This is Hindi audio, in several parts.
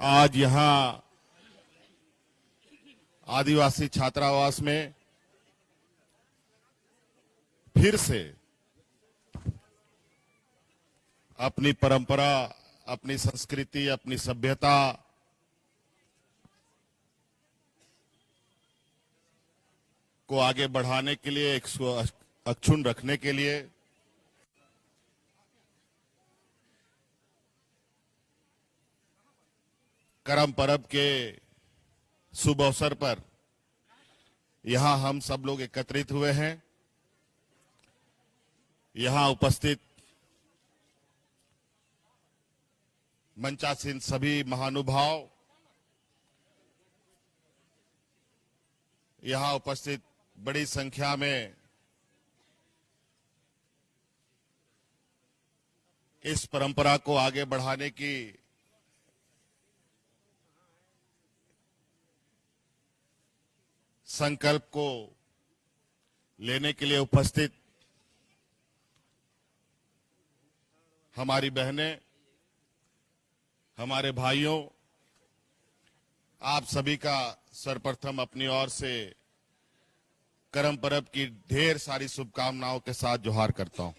आज यहां आदिवासी छात्रावास में फिर से अपनी परंपरा, अपनी संस्कृति, अपनी सभ्यता को आगे बढ़ाने के लिए, एक अक्षुण्ण रखने के लिए करम पर्व के शुभ अवसर पर यहां हम सब लोग एकत्रित हुए हैं। यहां उपस्थित मंचासीन सभी महानुभाव, यहां उपस्थित बड़ी संख्या में इस परंपरा को आगे बढ़ाने की संकल्प को लेने के लिए उपस्थित हमारी बहनें, हमारे भाइयों, आप सभी का सर्वप्रथम अपनी ओर से करम पर्व की ढेर सारी शुभकामनाओं के साथ जोहार करता हूं।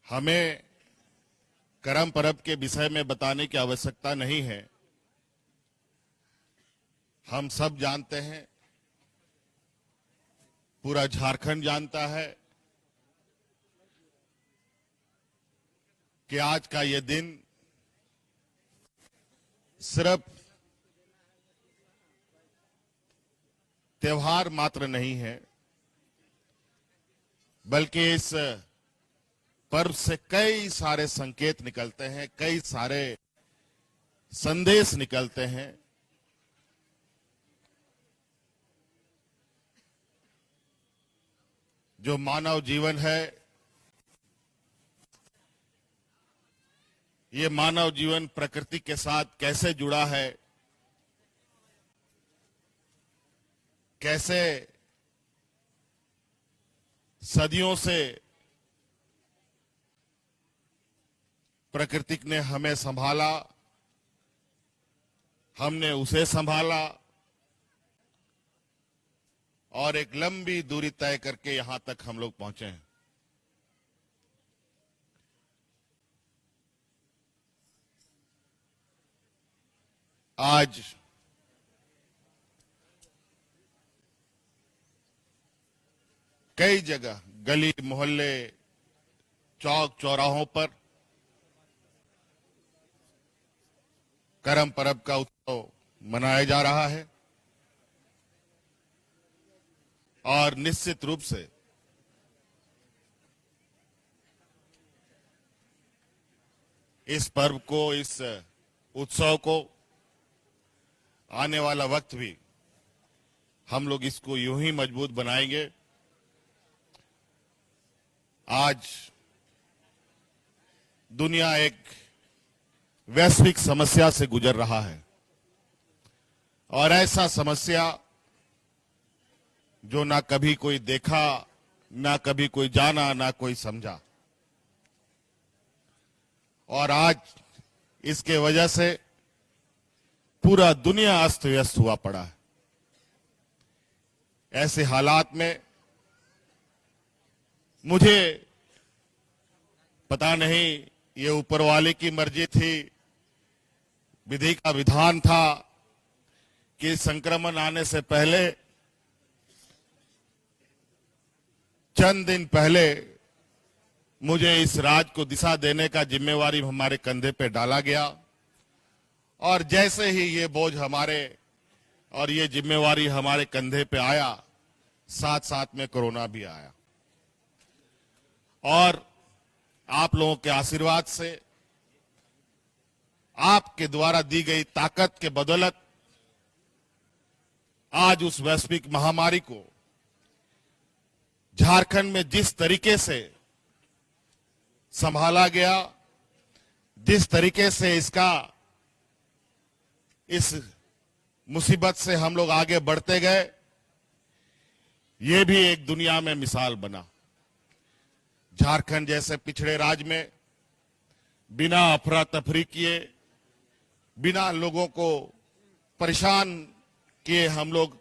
हमें करम पर्व के विषय में बताने की आवश्यकता नहीं है। हम सब जानते हैं, पूरा झारखंड जानता है कि आज का ये दिन सिर्फ त्योहार मात्र नहीं है, बल्कि इस पर्व से कई सारे संकेत निकलते हैं, कई सारे संदेश निकलते हैं। जो मानव जीवन है, ये मानव जीवन प्रकृति के साथ कैसे जुड़ा है, कैसे सदियों से प्रकृति ने हमें संभाला, हमने उसे संभाला और एक लंबी दूरी तय करके यहां तक हम लोग पहुंचे हैं। आज कई जगह, गली मोहल्ले, चौक चौराहों पर करम पर्व का उत्सव मनाया जा रहा है और निश्चित रूप से इस पर्व को, इस उत्सव को आने वाला वक्त भी हम लोग इसको यूं ही मजबूत बनाएंगे। आज दुनिया एक वैश्विक समस्या से गुजर रहा है और ऐसा समस्या जो ना कभी कोई देखा, ना कभी कोई जाना, ना कोई समझा, और आज इसके वजह से पूरा दुनिया अस्त व्यस्त हुआ पड़ा है। ऐसे हालात में मुझे पता नहीं, ये ऊपर वाले की मर्जी थी, विधि का विधान था कि संक्रमण आने से पहले, चंद दिन पहले मुझे इस राज्य को दिशा देने का जिम्मेवारी हमारे कंधे पे डाला गया और जैसे ही ये बोझ हमारे और ये जिम्मेवारी हमारे कंधे पे आया, साथ साथ में कोरोना भी आया और आप लोगों के आशीर्वाद से, आपके द्वारा दी गई ताकत के बदौलत आज उस वैश्विक महामारी को झारखंड में जिस तरीके से संभाला गया, जिस तरीके से इस मुसीबत से हम लोग आगे बढ़ते गए, ये भी एक दुनिया में मिसाल बना। झारखंड जैसे पिछड़े राज्य में बिना अफरा तफरी किए, बिना लोगों को परेशान किए हम लोग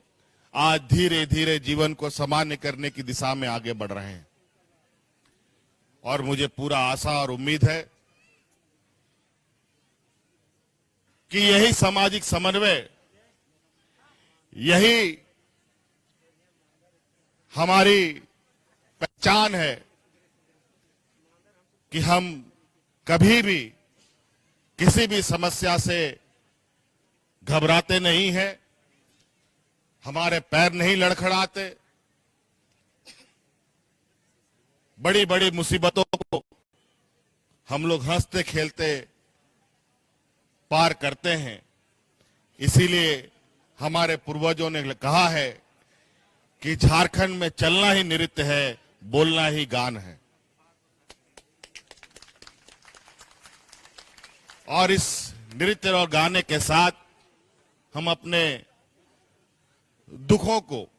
आज धीरे धीरे जीवन को सामान्य करने की दिशा में आगे बढ़ रहे हैं। और मुझे पूरा आशा और उम्मीद है कि यही सामाजिक समन्वय, यही हमारी पहचान है कि हम कभी भी किसी भी समस्या से घबराते नहीं हैं, हमारे पैर नहीं लड़खड़ाते, बड़ी बड़ी मुसीबतों को हम लोग हंसते खेलते पार करते हैं। इसीलिए हमारे पूर्वजों ने कहा है कि झारखंड में चलना ही नृत्य है, बोलना ही गान है। और इस नृत्य और गाने के साथ हम अपने दुखों को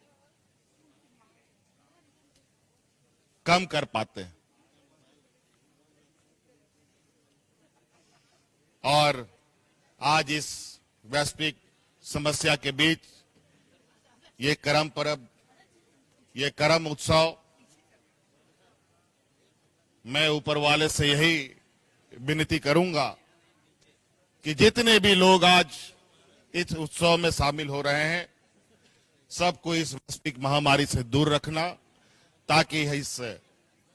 कम कर पाते हैं। और आज इस वैश्विक समस्या के बीच ये करम पर्व, ये करम उत्सव, मैं ऊपर वाले से यही विनती करूंगा कि जितने भी लोग आज इस उत्सव में शामिल हो रहे हैं, सबको इस वैश्विक महामारी से दूर रखना, ताकि इस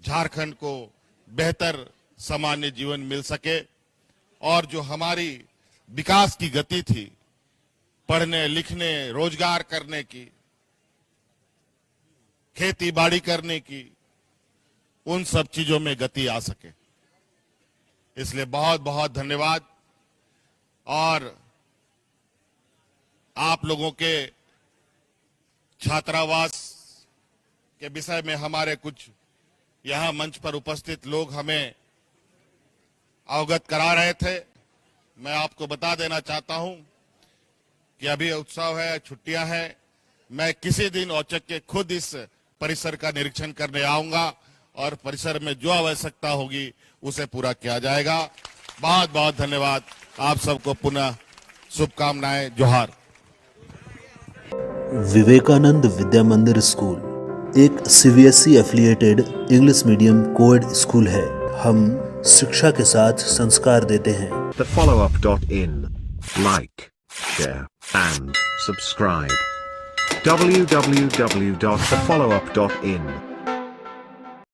झारखंड को बेहतर सामान्य जीवन मिल सके और जो हमारी विकास की गति थी, पढ़ने लिखने रोजगार करने की, खेती बाड़ी करने की, उन सब चीजों में गति आ सके। इसलिए बहुत बहुत धन्यवाद। और आप लोगों के छात्रावास के विषय में हमारे कुछ यहां मंच पर उपस्थित लोग हमें अवगत करा रहे थे। मैं आपको बता देना चाहता हूं कि अभी उत्सव है, छुट्टियां हैं, मैं किसी दिन औचक के खुद इस परिसर का निरीक्षण करने आऊंगा और परिसर में जो आवश्यकता होगी उसे पूरा किया जाएगा। बहुत बहुत धन्यवाद। आप सबको पुनः शुभकामनाएं। जोहार। विवेकानंद विद्या मंदिर स्कूल एक CBSE affiliated English medium coed school है। हम शिक्षा के साथ संस्कार देते हैं। thefollowup.in like, share and subscribe. www.thefollowup.in